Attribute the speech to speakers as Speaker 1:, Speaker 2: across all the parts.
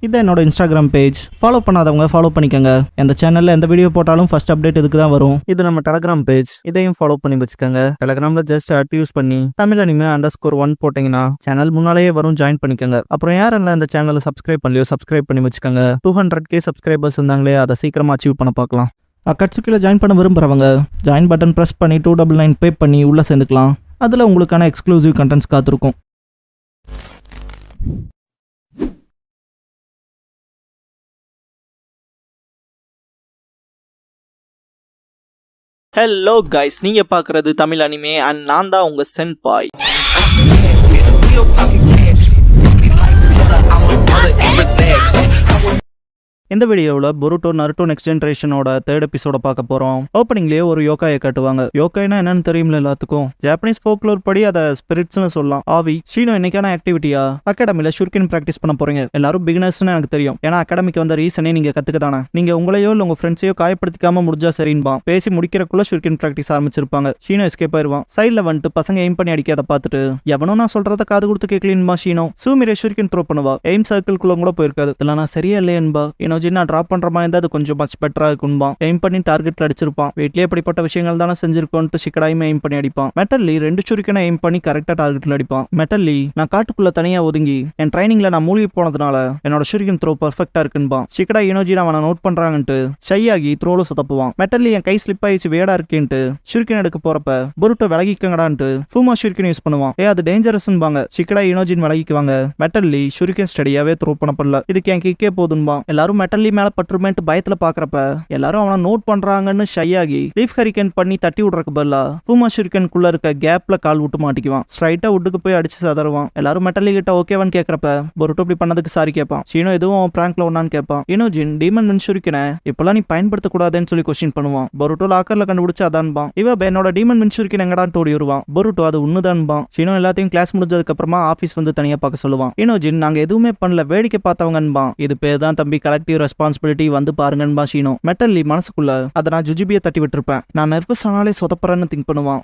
Speaker 1: இதை என்னோட Instagram page. Follow பண்ணாதவங்க ஃபாலோ பண்ணிக்கோங்க. இந்த சேனல்ல எந்த வீடியோ போட்டாலும் ஃபர்ஸ்ட் அப்டேட் இதுக்கு தான் வரும். இது நம்ம டெலகிராம் பேஜ், இதையும் ஃபாலோ பண்ணி வச்சுக்கோங்க. டெலகிராம்ல ஜஸ்ட் யூஸ் பண்ணி தமிழ் அனிமே _1 போட்டீங்கன்னா சேனல் முன்னாலேயே வரும், ஜாயின் பண்ணிக்கோங்க. அப்புறம் யாரெல்லாம் இந்த சேனலை சப்ஸ்கிரைப் பண்ணலையோ சப்ஸ்கிரைப் பண்ணி வச்சுக்கோங்க. 200K சப்ஸ்கிரைபர்ஸ் இருந்தாங்களே, அதை சீக்கிரமா அச்சீவ் பண்ண பார்க்கலாம். அக்கட்சுக்கில் ஜாயின் பண்ண விரும்புகிறவங்க ஜாயின் பட்டன் ப்ரெஸ் பண்ணி 299 பே பண்ணி உள்ளே சேர்ந்துக்கலாம். அதில் உங்களுக்கான எக்ஸ்க்ளூசிவ் கண்டென்ட்ஸ் காத்திருக்கும்.
Speaker 2: ஹலோ கைஸ், நீங்க பார்க்குறது தமிழ் அனிமே அண்ட் நான் தான் உங்க சென்பாய்.
Speaker 1: இந்த வீடியோவில் பொருட்டோ நருட்டோ நெக்ஸ்ட் ஜென்ரேஷனோட 3rd எபிசோட பார்க்க போகிறோம். ஓப்பனிங்லேயே ஒரு யோகாயை காட்டுவாங்க. யோகாய்னா என்னன்னு தெரியும்ல எல்லாத்துக்கும். ஜாப்பனீஸ் ஃபோக்லோர் படி அதை ஸ்பிரிட்ஸ்னு சொல்லலாம். ஆவி. ஷீனோ இன்னைக்கான ஆக்டிவிட்டியா அகாடமியில் ஷுர்கின் ப்ராக்டிஸ் பண்ண போறீங்க. எல்லாரும் பிகினர்ஸ்னு எனக்கு தெரியும். ஏன்னா அகாடமிக்கு வந்த ரீசனே நீங்க கத்துக்க தானே. நீங்க உங்களையோ இல்லை உங்க ஃப்ரெண்ட்ஸையோ காயப்படுத்திக்காம முடிஞ்சா சரின்பா. பேசி முடிக்கிறக்குள்ள ஷுர்கின் ப்ராக்டிஸ் ஆரம்பிச்சிருப்பாங்க. ஷீனோ எஸ்கேப் ஆயிருவான். சைடில் வந்துட்டு பசங்க எய்ம் பண்ணி அடிக்காத பார்த்துட்டு எவனோ நான் சொல்றத காது கொடுத்து கேட்கலின்பா. ஷீனோ சூமிரே ஷுர்கின் த்ரோ பண்ணுவா. எய்ம் சர்க்கிள்குள்ள கூட போயிருக்காது. இதெல்லாம் நான் சரியா இல்லையன்பா. நான் டிராப் பண்ற மாதிரி இருந்தா அது கொஞ்சம் மச் பெட்டரா இருக்கும்பா. எய்ம் பண்ணி டார்கெட்ல அடிச்சிருப்பான். வீட்லயே அப்படிப்பட்ட விஷயங்கள் தானே செஞ்சிருக்கோன்ட்டு சிக்கடாயுமே எய்ம் பண்ணி அடிப்பான். மெட்டல்லி 2 ஷுரிக்கனை எய்ம் பண்ணி கரெக்டா டார்கெட்ல அடிப்பான். மெட்டல்லி நான் காட்டுக்குள்ள தனியா ஒதுங்கி என் ட்ரைனிங்ல நான் மூழ்கி போனதுனால என்னோட ஷுரிக்கன் த்ரோ பர்ஃபெக்டா இருக்குன்பா. சிக்கடா இனோஜி அவனை நோட் பண்றாங்கன்ட்டு ஷையாகி த்ரோல சொதப்புவான். மெட்டல்லி என் கை ஸ்லிப் ஆயிடுச்சு வேடா இருக்கேன்ட்டு ஷுரிக்கன் எடுக்க போறப்ப பொருட்டோ விலகிக்கங்கடான்ட்டு ஃபூமா ஷுரிக்கன் யூஸ் பண்ணுவான். அது டேஞ்சரஸ்ன்பாங்க. சிக்கடா இனோஜின் விலகிக்குவாங்க. மெட்டல்லி ஷுரிக்கன் ஸ்டடியாவே த்ரோ பண்ணப்படல. இதுக்கு என் கிக்கே போதுன்பா. எல்லாரும் மெட்டல்லி மேல பற்றுமேன்ட்டு பயத்துல பாக்குறப்ப எல்லாரும் அவனை நோட் பண்றாங்கன்னு ஷையாகி லீஃப் ஹரிக்கன் பண்ணி தட்டி விடுறக்கு பதிலா ஃபூமா ஷுரிக்கனுக்குள்ள இருக்க கேப்ல கால் விட்டு மாட்டிக்குவான். ஸ்ட்ரைட்டா உட்டுக்கு போய் அடிச்சு சதறுவான். எல்லாரும் மெட்டல்லி கிட்ட ஓகேவான்னு கேட்கறப்ப பொருட்டோ இப்படி பண்ணதுக்கு சாரி கேட்பான். ஷீனோ எதுவும் பிராங்க்ல ஒன்னான்னு கேட்பான். இனோஜின் டீமன் மின் ஷுரிக்கனை இப்பெல்லாம் நீ பயன்படுத்த கூடாதுன்னு சொல்லி கொஸ்டின் பண்ணுவான். பொருட்டோ லாக்கர்ல கண்டுபிடிச்சு அதான்பான். இவ என்னோட டீமன் மின் ஷுரிக்கன் எங்கடான்னு ஓடி வருவான். பொருட்டோ அது உண்ணுதான்பான். ஷீனோ எல்லாத்தையும் கிளாஸ் முடிஞ்சதுக்கு அப்புறமா ஆபீஸ் வந்து தனியா பார்க்க சொல்லுவான். இனோஜின் நாங்க எதுவுமே பண்ணல, வேடிக்கை பார்த்தவங்கன்பான். இது பேர் தான் தம்பி கலெக்டிவ் ரெஸ்பான்சிபிலிட்டி, வந்து பாருங்கன்பா ஷீனோ. மெட்டல்லி மனசுக்குள்ள அதை நான் ஜுஜிபியை தட்டி விட்டுருப்பேன், நான் நர்வஸ் ஆனாலே சொதப்பறேன்னு திங்க் பண்ணுவான்.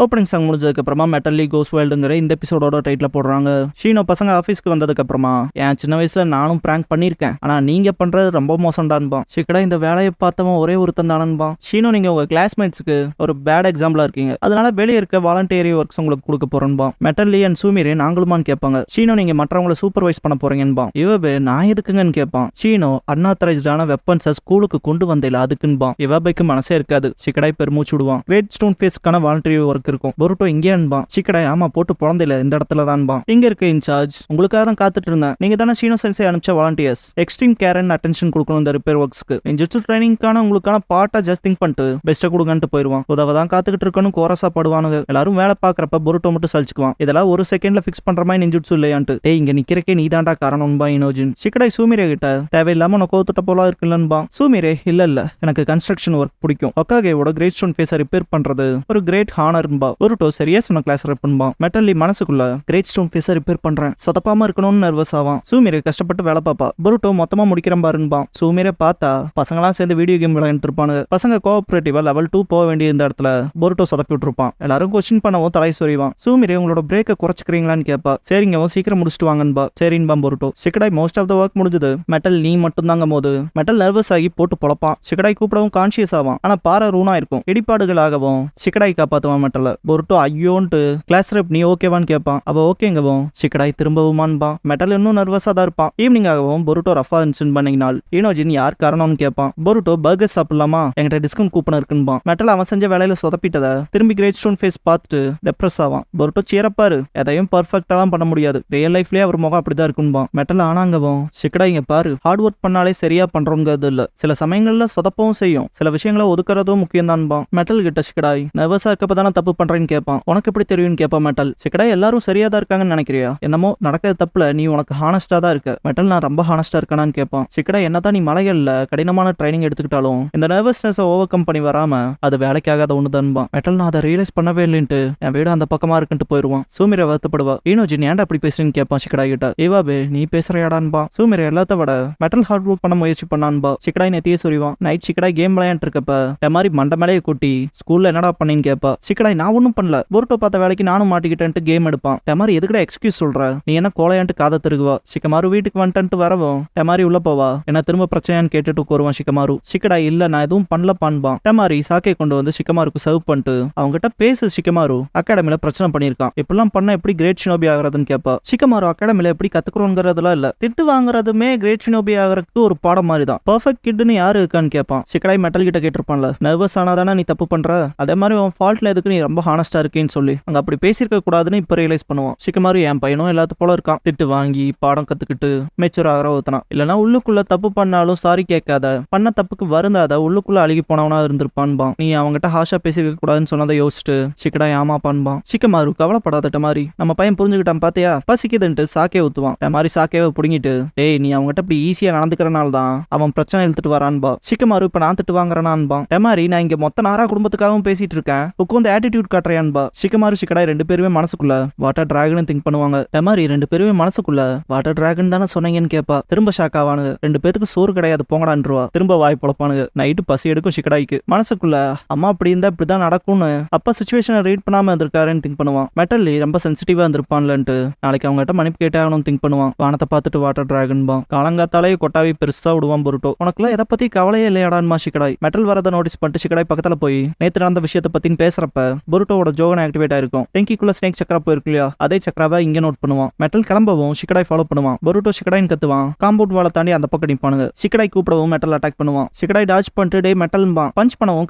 Speaker 1: ஓப்பனிங் சாங் முடிஞ்சதுக்கு அப்புறமா மெட்டல்லி கோஸ் வைல்டுங்கிற இந்த எபிசோடோட டைட்டில் போடுறாங்க. ஷீனோ பசங்க ஆஃபீஸ்க்கு வந்ததுக்கு அப்புறமா என் சின்ன வயசுல நானும் பிராங்க் பண்ணியிருக்கேன், ஆனா நீங்க பண்றது ரொம்ப மோசம்டான்பான். சிக்கடா இந்த வேலையை பார்த்தவன் ஒரே ஒருத்தன் தானன்பான். ஷீனோ நீங்க உங்க கிளாஸ்மேட்ஸ்க்கு ஒரு பேட் எக்ஸாம்பிளா இருக்கீங்க, அதனால வெளியே இருக்க வாலண்டியரி ஒர்க்ஸ் உங்களுக்கு கொடுக்க போறேன்பான். மெட்டல்லி அண்ட் சூமிரே நாங்களுமான்னு கேட்பாங்க. ஷீனோ நீங்க மற்றவங்களை சூப்பர்வைஸ் பண்ண போறீங்கன்பான். இவபே நான் எதுக்குங்கன்னு கேட்பான். ஷீனோ அன்ஆத்தரைஸ்டான வெப்பன்ஸை ஸ்கூலுக்கு கொண்டு வந்தேல அதுக்குன்பான். இவபேக்கு மனசே இருக்காது. சிக்கடாய் பெருமூச்சு விடுவான். கிரேட் ஸ்டோன் ஃபேஸ்க்கான வாலண்டியரி ஒர்க் இருக்கும். பொருட்டோ இங்கே அன்பான். சிக்கடாய் ஆமா போட்டு பிறந்தில இந்த இடத்துல தான்பான். இங்க இருக்க இன்சார்ஜ் உங்களுக்காக தான் காத்துட்டு இருந்தேன், நீங்க தானே ஷீனோ சென்சை அனுப்பிச்ச volunteers. Extreme care and attention கொடுக்கணும் இந்த ரிப்பேர் ஒர்க்ஸ்க்கு. நிஞ்சுட்சு ட்ரைனிங்கான உங்களுக்கான பார்ட்டா ஜஸ்ட் திங்க் பண்ணிட்டு பெஸ்ட்டை கொடுங்கன்ட்டு போயிடுவான். உதவதான் காத்துக்கிட்டு இருக்கணும் கோரஸா படுவானுங்க. எல்லாரும் வேலை பாக்குறப்ப பொருட்டோ மட்டும் சலிச்சுக்குவான். இதெல்லாம் ஒரு செகண்ட்ல ஃபிக்ஸ் பண்ற மாதிரி நிஞ்சுட்சு இல்லையான்ட்டு. டேய் இங்க நிக்கிறக்கே நீ தாண்டா காரணம்பா இனோஜின். சிக்கடாய் சூமிரே கிட்ட தேவையில்லாம உனக்கு கோத்துட்ட போல இருக்குல்லன்பா. சூமிரே இல்ல எனக்கு கன்ஸ்ட்ரக்ஷன் ஒர்க் பிடிக்கும். ஒக்காகேவோட கிரேட் ஸ்டோன் ஃபேஸை ரிப்பேர் பண்றது ஒரு கிரேட் ஹானர்பா. பொருட்டோ சரியா சொன்ன கிளாஸ் ரெப்புன்பா. மெட்டல்லி மனசுக்குள்ள கிரேட் ஸ்டோன் ஃபேஸை ரிப்பேர் பண்றேன், சொதப்பாம இருக்கணும்னு நர்வஸ் ஆவான். சூமிரே கஷ்டப்பட்டு வேலை பாப்பா. பொருட்டோ மொத்தமா முடிக்கிறேன் பாருன்பான். சூமிரே பார்த்தா பசங்களாம் சேர்ந்து வீடியோ கேம் விளையாண்டு இருப்பானுங்க. பசங்க கோஆபரேட்டிவா லெவல் 2 போக வேண்டிய இந்த இடத்துல பொருட்டோ சொதப்பி விட்டுருப்பான். எல்லாரும் கொஸ்டின் பண்ணவும் தலை சொறிவான். சூமிரே உங்களோட பிரேக்கை குறைச்சிக்கிறீங்களான்னு கேட்பா. சரிங்க சீக்கிரம் முடிச்சுட்டு வாங்கன்பா. சரின்பா பொருட்டோ. சிக்கடாய் மோஸ்ட் ஆஃப் த ஒர்க் முடிஞ்சது. மெட்டல் நீ மட்டும் தாங்க போது மெட்டல் நர்வஸ் ஆகி போட்டு பொழப்பான். சிக்கடாய் கூப்பிடவும் கான்சியஸ் ஆவான். ஆனா பாறை ரூனா இருக்கும். இடிபாடுகளாகவும் சிக்கடாய் காப்பாத்துவான் மெட்டல். பொருட்டோ ஐயோன்ட்டு கிளாஸ் ரெப் நீ ஓகேவான்னு கேட்பான். அவ ஓகேங்கவும் சிக்கடாய் திரும்பவுமான்பான். மெட்டல் இன்னும் நர்வஸா தான் இருப்பான். ஈவினிங் ஆகவும் பொருட்டோ ரஃபா இன்சிடென்ட் பண்ணினால் இனோஜின் யார் காரணம்னு கேட்பான். பொருட்டோ பர்கர் சாப்பிடலாமா, என்கிட்ட டிஸ்கவுண்ட் கூப்பன் இருக்குன்பான். மெட்டல் அவன் செஞ்ச வேலையில சொதப்பிட்டத திரும்பி கிரேட் ஸ்டோன் ஃபேஸ் பார்த்துட்டு டெப்ரஸ் ஆவான். பொருட்டோ சேரப்பாரு, எதையும் பர்ஃபெக்டாலாம் பண்ண முடியாது, ரியல் லைஃப்லயே அவர் முகம் அப்படிதான் இருக்குன்பான். மெட்டல் ஆனாங்கவும் சிக்கடாய் இங்க பாரு, ஹார்ட் ஒர்க் பண்ணாலே சரியா பண்றோங்கிறது இல்ல, சில சமயங்கள்ல சொதப்பவும் செய்யும், சில விஷயங்களை ஒதுக்குறதும் முக்கியம் தான்பான். மெட்டல் கிட்ட சிக்கடாய் நர்வஸா இருக்கப்பதான தப்பு லவ் பண்றேன்னு கேட்பான். உனக்கு எப்படி தெரியும்னு கேட்பான் மெட்டல். சிக்கடா எல்லாரும் சரியா தான் இருக்காங்கன்னு நினைக்கிறியா? என்னமோ நடக்கிறது தப்புல நீ உனக்கு ஹானஸ்டா தான் இருக்க. மெட்டல் நான் ரொம்ப ஹானஸ்டா இருக்கானான்னு கேட்பான். சிக்கடா என்னதான் நீ மலைகள்ல கடினமான ட்ரைனிங் எடுத்துக்கிட்டாலும் இந்த நர்வஸ்னஸ் ஓவர் கம் பண்ணி வராம அது வேலைக்காகாத ஒண்ணுதான்பா. மெட்டல் நான் அதை ரியலைஸ் பண்ணவே இல்லைன்ட்டு என் வீடு அந்த பக்கமா இருக்குன்ட்டு போயிருவான். சூமிரை வருத்தப்படுவா. ஈனோஜின் ஏன்டா அப்படி பேசுறேன்னு கேட்பான் சிக்கடா கிட்ட. ஏவாபே நீ பேசுறியாடான்பா. சூமிரை எல்லாத்த விட மெட்டல் ஹார்ட் ஒர்க் பண்ண முயற்சி பண்ணான்பா. சிக்கடாய் நெத்தியே சொறிவான். நைட் சிக்கடாய் கேம் விளையாண்டு இருக்கப்ப இந்த மாதிரி மண்டை மேலேயே கூட்டி ஸ்கூல்ல என்னடா பண்ணின்னு கேட்பா. சிக்கடாய் நான் ஒன்னும் பண்ணல, போருட்டோ பார்த்த வேலைக்கு நானும் மாட்டிக்கிட்டேன்ட்டு கேம் எடுப்பான். இந்த மாதிரி எதுக்கடா எக்ஸ்கியூஸ் சொல்ற? நீ என்ன கோலையான்ட்டு காதை திருகுவா. சிக்கமாரு வீட்டுக்கு வந்துட்டு வரவும் இந்த மாதிரி உள்ள போவா. என்ன திரும்ப பிரச்சனையான்னு கேட்டுட்டு கோருவான் சிக்கமாரு. சிக்கடாய் இல்ல நான் எதுவும் பண்ணலப்பான்பா. இந்த மாதிரி சாக்கை கொண்டு வந்து சிக்கமாருக்கு சர்வ் பண்ணிட்டு அவங்ககிட்ட பேசு. சிக்கமாரு அகாடமில பிரச்சனை பண்ணிருக்கான், இப்பெல்லாம் பண்ண எப்படி கிரேட் ஷினோபி ஆகுறதுன்னு கேட்பா. சிக்கமாரு அகாடமில எப்படி கத்துக்கிறோங்கிறதுலாம் இல்ல, திட்டு வாங்குறதுமே கிரேட் ஷினோபி ஆகிறதுக்கு ஒரு பாடம் மாதிரி தான். பர்ஃபெக்ட் கிட்னு யாரு இருக்கான்னு கேட்பான். சிக்கடாய் மெட்டல் கிட்ட கேட்டிருப்பான்ல, நர்வஸ் ஆனாதானே நீ தப்பு பண்ற, அதே மாதிரி உன் ஃபால்ட்ல எதுக்கு நீ ரொம்ப ஹானஸ்டா இருக்கேன்னு சொல்லி அங்க அப்படி பேசியிருக்க கூடாதுன்னு இப்ப ரியலைஸ் பண்ணுவான். சிக்கமாரு என் பையனும் எல்லாத்து போல இருக்கான், திட்டு வாங்கி பாடம் கத்துக்கிட்டு மெச்சூர் ஆகிற ஒருத்தனா. இல்லனா உள்ளுக்குள்ள தப்பு பண்ணாலும் சாரி கேட்காத, பண்ண தப்புக்கு வருந்தாத, உள்ளுக்குள்ள அழுகி போனவனா இருந்திருப்பான்பா. நீ அவங்ககிட்ட ஹாஷா பேசிருக்க கூடாதுன்னு சொன்னதை யோசிச்சுட்டு சிக்கடாய் ஆமாப்பான்பா. சிக்கமாரு கவலைப்படாதட்ட மாதிரி நம்ம பையன் புரிஞ்சுக்கிட்டான் பாத்தியா, பசிக்குதுன்ட்டு சாக்கே ஊத்துவான். இந்த மாதிரி சாக்கையை புடுங்கிட்டு டேய் நீ அவங்ககிட்ட இப்படி ஈஸியா நடந்துக்கிறனால தான் அவன் பிரச்சனை இழுத்துட்டு வரான்பா. சிக்கமாரு இப்ப நான் திட்டு வாங்குறான்பா. இந்த மாதிரி நான் இங்க மொத்த நாரா குடும்பத்துக்காகவும் பேசிட்டு இருக்கேன், உட்காந்து ஆட்டிடியூட் காட்டுறியான்பா. சிக்கமாரு சிக்கடாய் ரெண்டு பேருமே மனசுக்குள்ள வாட்டர் டிராகன் திங்க் பண்ணுவாங்க. இந்த மாதிரி ரெண்டு பேருமே மனசுக்குள்ள வாட்டர் டிராகன் தானே சொன்னீங்கன்னு கேட்பா. திரும்ப ஷாக் ஆவானுங்க. ரெண்டு பேருக்கு சோறு கிடையாது போங்கடான்ருவா. திரும்ப வாய் பொழப்பானுங்க. நைட்டு பசி எடுக்கும் சிக்கடாய்க்கு. மனசுக்குள்ள அம்மா அப்படி இருந்தா இப்படிதான் நடக்கும்னு அப்பா சுச்சுவேஷனை ரீட் பண்ணாம இருந்திருக்காருன்னு திங்க் பண்ணுவான். மெட்டல் ரொம்ப சென்சிட்டிவா இருந்திருப்பான்லன்ட்டு நாளைக்கு அவங்ககிட்ட மன்னிப்பு கேட்டே ஆகணும்னு திங்க் பண்ணுவான். வானத்தை பார்த்துட்டு வாட்டர் டிராகன் பா. காலங்காத்தாலே கொட்டாவி பெருசா விடுவான் பொருட்டோ. உனக்குலாம் எதை பத்தி கவலையே இல்லையாடான்மா சிக்கடாய். மெட்டல் வரதை நோட்டீஸ் பண்ணிட்டு சிக்கடாய் பக்கத்துல போய் நேத்து நடந்த விஷயத்தை பத்தின்னு பேசுறப்ப பொருட்டோட ஜோகன் ஆக்டிவேட் ஆயிருக்கும். டெங்கிக்குள்ள ஸ்னேக் சக்கரா போயிருக்கு இல்லையா, அதே சக்கராவை இங்க நோட் பண்ணுவான். மெட்டல் கிளம்பவும் சிக்கடாய் ஃபாலோ பண்ணுவான். பொருட்டோ சிக்கடாயின் கத்துவான். காம்பவுண்ட் வாலை தாண்டி அந்த பக்கம் நிப்பானுங்க. சிக்கடாய் கூப்பிடவும் மெட்டல் அட்டாக் பண்ணுவான். சிக்கடாய் டாச் பண்ணிட்டு டே மெட்டல் பஞ்ச் பண்ணவும்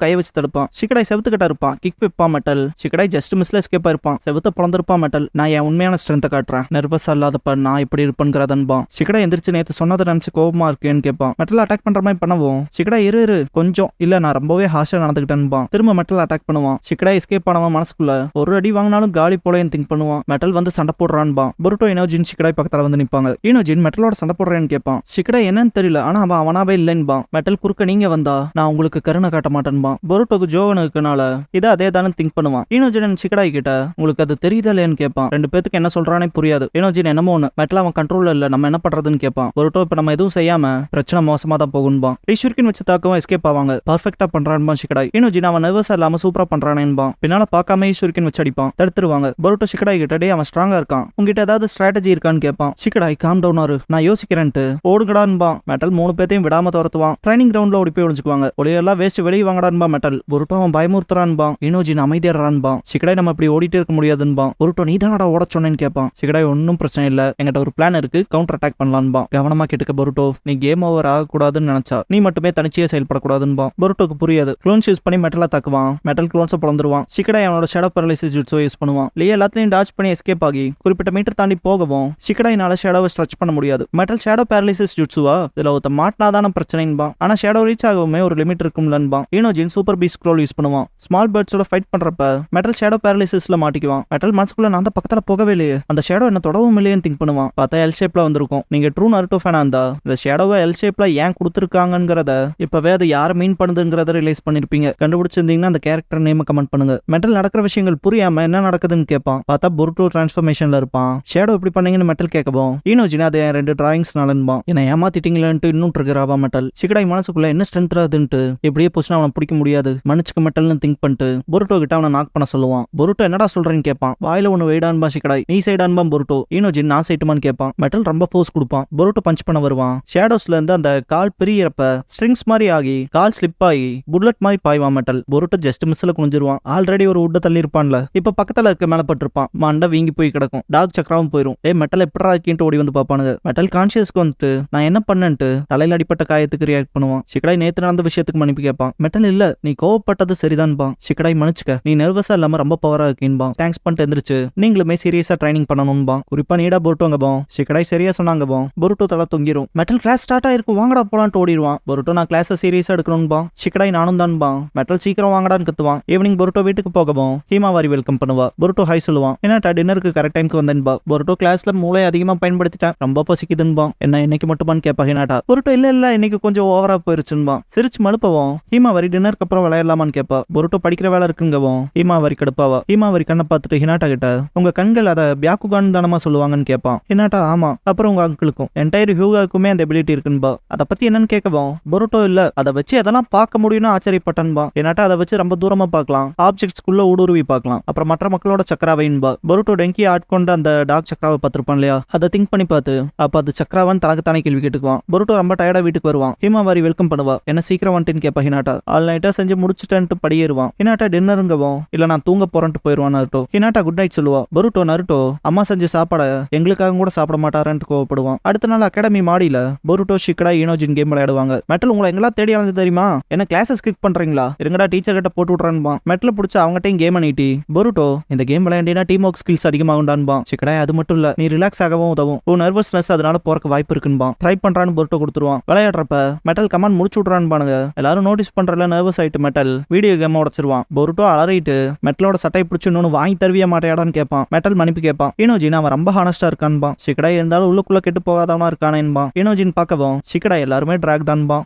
Speaker 1: கையை வச்சு தடுப்பான். சிக்கடாய் செவுத்துக்கிட்ட இருப்பான். கிக் வைப்பான் மெட்டல். சிக்கடாய் ஜஸ்ட் மிஸ்ல எஸ்கேப் ஆயிருப்பான். செவுத்த பிளந்திருப்பான் மெட்டல். நான் என் உண்மையான ஸ்ட்ரென்த்தை காட்டுறேன், நர்வஸ் இல்லாதப்ப நான் இப்படி இருப்பேங்கிறதன்பா. சிக்கடாய் எந்திரிச்சு நேத்து சொன்னதை நினைச்சு கோபமா இருக்கேன்னு கேட்பான். மெட்டல் அட்டாக் பண்ற மாதிரி பண்ணவும் சிக்கடாய் இரு கொஞ்சம் இல்ல நான் ரொம்பவே ஹாஷா நடந்துக்கிட்டேன்பா. திரும்ப மெட்டல் அட்டாக் பண்ணுவான். சிக்கடாய் எஸ்கேப் ஆனவன் மனசுக்குள்ள ஒரு அடி வாங்கினாலும் காலி போலேன்னு திங்க் பண்ணுவான். மெட்டல் வந்து சண்டை போடுறான்பா. பொருட்டோ இனோஜின் சிக்கடாய் பக்கத்துல வந்து நிப்பாங்க. இனோஜின் மெட்டலோட சண்டை போடுறேன்னு கேட்பான். சிக்கடாய் என்னன்னு தெரியல, ஆனா அவன் அவனாவே இல்லைன்பா. மெட்டல் குறுக்க நீங்க வந்தா நான் உங்களுக்கு கருணை காட்ட மாட்டேன்பா. பொருட்டோக்கு ஜோகன் இருக்கனால இதை அதே தானே திங்க் பண்ணுவான். இனோஜின் சிக்கடாய் கிட்ட உங்களுக்கு அது தெரியுதா இல்லையான்னு கேட்பான். ரெண்டு பேத்துக்கு என்ன சொல்றானே புரியாது. இனோஜின் என்னமோ ஒண்ணு, மெட்டல் அவன் கண்ட்ரோல்ல இல்ல, நம்ம என்ன பண்றதுன்னு கேட்பான். பொருட்டோ இப்ப நம்ம எதுவும் செய்யாம பிரச்சனை மோசமா தான் போகும்பா. ஷுரிக்கன் வச்சு தாக்கவும் எஸ்கேப் ஆவாங்க. பர்ஃபெக்ட்டா பண்றான்பா சிக்கடாய். இனோஜின் அவன் நர்வஸா இல்லாம சூப்பரா பண்றானேன்பா. பின்னால பார்க்காம ஷுரிக்கன் வச்சு அடிப்பான். தடுத்துருவாங்க. பொருட்டோ சிக்கடாய் கிட்ட டே அவன் ஸ்ட்ராங்கா இருக்கான், உங்ககிட்ட ஏதாவது ஸ்ட்ராட்டஜி இருக்கான்னு கேட்பான். சிக்கடாய் காம் டவுன் ஆறு, நான் யோசிக்கிறேன்ட்டு ஓடுகடான்பா. மெட்டல் மூணு பேத்தையும் விடாம துரத்துவான். ட்ரைனிங் கிரவுண்ட்ல ஓடி போய் ஒளிஞ்சுக்குவாங்க. ஒளியெல்லாம் வேஸ்ட் வெளியே வாங்கடான்பா மெட்டல். பொருட்டோ அவன் பயமுறுத்துறான்பா. இனோஜின் அமைதியாடுறான்பா. சிக்கடாய் நம்ம இப்படி ஓடிட்டே இருக்க முடியாதுன்பா. பொருட்டோ நீ தானடா ஓட சொன்னேன்னு கேட்பான். சிக்கடாய் ஒன்னும் பிரச்சனை இல்ல, என்கிட்ட ஒரு பிளான் இருக்கு, கவுண்டர் அட்டாக் பண்ணலான்பா. கவனமா கேட்டுக்க பொருட்டோ, நீ கேம் ஓவர் ஆகக்கூடாதுன்னு நினைச்சா நீ மட்டுமே தனிச்சையே செயல்படக்கூடாதுன்பா. பொருட்டோக்கு புரியாது. க்ளோன்ஸ் யூஸ் பண்ணி மெட்டலை தாக்குவான். மெட்டல் க்ளோன்ஸை பிளந்துருவான். சிக்கடாய் அவனோட ஷேடோ பேரலைசிஸ் ஜுட்ஸோ யூஸ் பண்ணுவான். லியா எல்லாத்தையும் டாச் பண்ணி எஸ்கேப் ஆகி குறிப்பிட்ட மீட்டர் தாண்டி போகவும் சிக்கடாயினால ஷேடோவை ஸ்ட்ரெச் பண்ண முடியாது. மெட்டல் ஷேடோ பேரலைசிஸ் ஜுட்ஸுவா இதுல ஒருத்த மாட்டினாதான பிரச்சனைன்பா. ஆனா ஷேடோ ரீச் ஆகவுமே ஒரு லிமிட் இருக்கும்லன்பா. இனோஜின் சூப்பர் பீஸ் ஸ்க்ரோல் யூஸ் பண்ணுவான். ஸ்மால் பேர்ட்ஸோட ஃபைட் பண்றப்ப மெட்டல் ஷேடோ பேரலைசிஸ்ல மாட்டிக்குவான். மெட்டல் மனசுக்குள்ள நான் தான் பக்கத்துல போகவே இல்லையே, அந்த ஷேடோ என்ன தொடவும் இல்லையேன்னு திங்க் பண்ணுவான். பார்த்தா எல் ஷேப்ல வந்திருக்கும். நீங்க ட்ரூ நருட்டோ ஃபேனா இருந்தா இந்த ஷேடோவை எல் ஷேப்ல ஏன் கொடுத்துருக்காங்கிறத இப்பவே அது யார் மீன் பண்ணுதுங்கிறத ரிலைஸ் பண்ணிருப்பீங்க. கண்டுபிடிச்சிருந்தீங்கன்னா அந்த கேரக்டர் நேம் கமெண்ட் பண்ணுங்க. மெட்டல் நடக்கிற விஷயங்கள் புரியாம என்ன நடக்குதுன்னு கேட்பான். பார்த்தா பொருட்டோ டிரான்ஸ்ஃபர்மேஷன்ல இருப்பான். ஷேடோ எப்படி பண்ணீங்கன்னு மெட்டல் கேட்கவும் இனோஜின் அதை ரெண்டு டிராயிங்ஸ் நாளன்பா. என்ன ஏமாத்திட்டீங்களேன்ட்டு இன்னும் ட்ரிகர் ஆவா மெட்டல். சிக்கடாய் மனசுக்குள்ள என்ன ஸ்ட்ரென்த் அதுன்ட்டு இப்படியே போச்சுன்னா அவனை பிடிக்க முடியாது, மன்னிச்சுக்க மெட்டல்னு திங்க் பண்ணிட்டு பொருட்டோ கிட்ட அவனை நாக் பண்ண சொல்லுவான். பொருட்டோ என்னடா சொல்றேன்னு கேட்பான். வாயில ஒன்னு வெயிடான்பா சிக்கடாய். நீ சைடான்பா பொருட்டோ. இனோஜின் நான் சைட்டுமான்னு கேட்பான். மெட்டல் ரொம்ப ஃபோர்ஸ் கொடுப்பான். பொருட்டோ பஞ்ச் பண்ண வருவான். ஷேடோஸ்ல இருந்து அந்த கால் பிரியறப்ப ஸ்ட்ரிங்ஸ் மாதிரி ஆகி கால் ஸ்லிப் ஆகி புல்லட் மாதிரி பாய்வான் மெட்டல். பொருட்டோ ஜஸ்ட் மிஸ்ல குனிஞ்சிருவான். ஆல்ரெடி ஒரு உட்ட தள்ளி இருப்பான்ல, இப்ப பக்கத்துல இருக்க மேல பட்டிருப்பான். மண்டை வீங்கி போய் கிடக்கும். டாக் சக்கராவும் போயிரும். மெட்டல் எப்படா இருக்கேன்ட்டு ஓடி வந்து பாப்பானுங்க. மெட்டல் கான்சியஸ்க்கு வந்துட்டு நான் என்ன பண்ணேன்ட்டு தலையில அடிப்பட்ட காயத்துக்கு ரியாக்ட் பண்ணுவான். சிக்கடாய் நேத்து நடந்த விஷயத்துக்கு மன்னிப்பு கேட்பான். மெட்டல் இல்ல நீ கோவப்பட்டது சரிதான்பா. சிக்கடாய் மன்னிச்சுக்க, நீ நர்வஸா இல்லாம ரொம்ப பவரா இருக்கீன்பா. தேங்க்ஸ் பண்ணிட்டு எந்திரிச்சு நீங்களுமே சீரியஸா ட்ரைனிங் பண்ணணும்பா. குறிப்பா நீடா பொருட்டோங்கபா. சிக்கடாய் சரியா சொன்னாங்கபா. பொருட்டோ தலை தொங்கிரும். மெட்டல் கிளாஸ் ஸ்டார்ட் ஆயிருக்கும், வாங்கடா போலான்ட்டு ஓடிடுவான். பொருட்டோ நான் கிளாஸை சீரியஸா எடுக்கணும்பா. சிக்கடாய் நானும் தான்பா. மெட்டல் சீக்கிரம் வாங்கடான்னு கத்துவான். ஈவினிங் பொருட்டோ வீட்டுக்கு போகவும் ஹீமாவாரி வெல்கம் பண்ணுவா. பொருட்டோ ஹாய் சொல்லுவான். என்னடா டின்னருக்கு கரெக்ட் டைம்க்கு வந்தேன்பா. பொருட்டோ கிளாஸ்ல மூளை அதிகமா பயன்படுத்திட்டேன், ரொம்ப பசிக்குதுன்பா. என்ன இன்னைக்கு மட்டுமான்னு கேட்பா ஹினாட்டா. பொருட்டோ இல்ல இன்னைக்கு கொஞ்சம் ஓவரா போயிருச்சுன்பா. சிரிச்சு மழுப்பவும் ஹீமாவாரி டின்னருக்கு அப்புறம் விளையாடலாமான்னு கேட்பா. பொருட்டோ படிக்கிற வேலை இருக்குங்கவும் ஹீமாவாரி கடுப்பாவா. ஹீமாவாரி கண்ணை பார்த்துட்டு ஹினாட்டா கிட்ட உங்க கண்கள் அதை பியாக்குகான் தானமா சொல்லுவாங்கன்னு கேட்பான். ஹினாட்டா ஆமா, அப்புறம் உங்க அங்கிளுக்கும் என்டையர் ஹியூகாக்குமே அந்த எபிலிட்டி இருக்குன்பா. அதை பத்தி என்னன்னு கேட்கவும் பொருட்டோ இல்ல அதை வச்சு எதெல்லாம் பார்க்க முடியும்னு ஆச்சரியப்பட்டன்பா. ஹினாட்டா அதை வச்சு ரொம்ப தூரமா பார்க்கலாம், ஆப்ஜெக்ட்ஸ்குள்ள ஊடுருவி பார்க்கலாம், அப்புறம் மற்ற மக்களோட சக்கராவைன்பா. பொருட்டோ டெங்கி ஆட்கொண்ட அந்த டாக் சக்கராவை பார்த்திருப்பான் இல்லையா, அதை திங்க் பண்ணி பார்த்து அப்ப அது சக்கராவான் தனக்கு தானே கேள்வி கேட்டுக்குவான். பொருட்டோ ரொம்ப டயர்டா வீட்டுக்கு வருவான். ஹீமாவாரி வெல்கம் பண்ணுவா. என்ன சீக்கிரம் வந்துட்டுன்னு கேட்பா ஹினாட்டா. ஆல் நைட்டா செஞ்சு முடிச்சுட்டேன்ட்டு படியேறுவான். ஹினாட்டா டின்னருங்கவும் இல்ல நான் தூங்க போறேன்ட்டு போயிருவான் நருட்டோ. ஹினாட்டா குட் நைட் சொல்லுவா. பொருட்டோ நருட்டோ அம்மா செஞ்ச சாப்பாட எங்களுக்காக கூட சாப்பிட மாட்டாரன்ட்டு கோவப்படுவான். அடுத்த நாள் அகாடமி மாடியில பொருட்டோ ஷிகடா ஈனோஜின் கேம் விளையாடுவாங்க. மெட்டல் உங்களை எங்கெல்லாம் தேடி அலைஞ்சு தெரியுமா, என்ன கிளாஸஸ் ஸ்கிப் பண்றீங்களா, இருங்கடா டீச்சர் கிட்ட போட்டு விட்றான்பா. மெட்டல பிடிச்ச அவங்ககிட்டையும் கேம் நீட்டி பொருட்டோ இந்த கேம் விளையாண்டினா டீம் ஒர்க் ஸ்கில்ஸ் அதிகமாகுண்டான்பா. ஷிகடா அது மட்டும் இல்ல, நீ ரிலாக்ஸ் ஆகவும் உதவும், உன் நர்வஸ்னஸ் அதனால போறக்கு வாய்ப்பு இருக்குன்பா. ட்ரை பண்றான்னு பொருட்டோ கொடுத்துருவான். விளையாடுறப்ப மெட்டல் கமாண்ட் முடிச்சு விட்றான்பானுங்க. எல்லாரும் நோட்டீஸ் பண்றல நர்வஸ் ஆயிட்டு மெட்டல் வீடியோ கேம் உடைச்சிருவான். பொருட்டோ அலறிட்டு மெட்டலோட சட்டை பிடிச்சு இன்னொன்னு வாங்கி தருவிய மாட்டையாடான்னு கேட்பான். மெட்டல் மன்னிப்பு கேட்பான். ஈனோஜின் அவன் ரொம்ப ஹானஸ்டா இருக்கான்பா. ஷிகடா இருந்தாலும் உள்ளுக்குள்ள கெட்டு போகாதவனா இருக்கானேன்பா. ஈனோஜின் பார்க்கவும் ஷிகடா எல்லாருமே டிராக் தான்பா.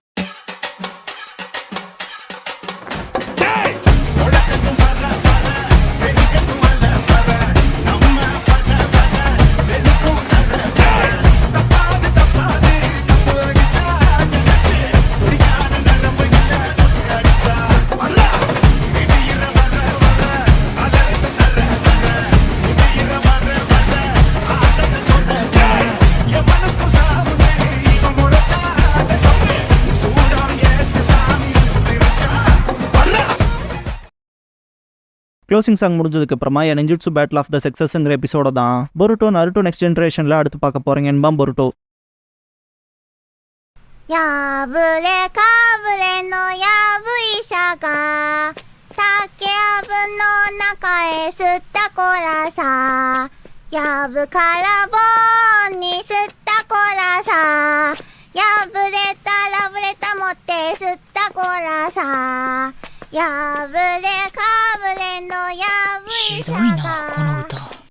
Speaker 1: க்ளோசிங் சாங் முடிஞ்சதுக்கு அப்புறமா நெஞ்சுட்சு பேட்டில் ஆஃப் த செக்ஸஸ்ங்கிற எபிசோட தான் பொருட்டோ நருட்டோ நெக்ஸ்ட் ஜென்ரேஷன்ல அடுத்து பார்க்க போறீங்க என்பான் பொருட்டோ.
Speaker 3: やぶれかぶれのやぶ医者が竹やぶの中へ吸ったこらさやぶから棒に吸ったこらさやぶれたらぶれた持って吸ったこらさやぶれかぶれのやぶ医者が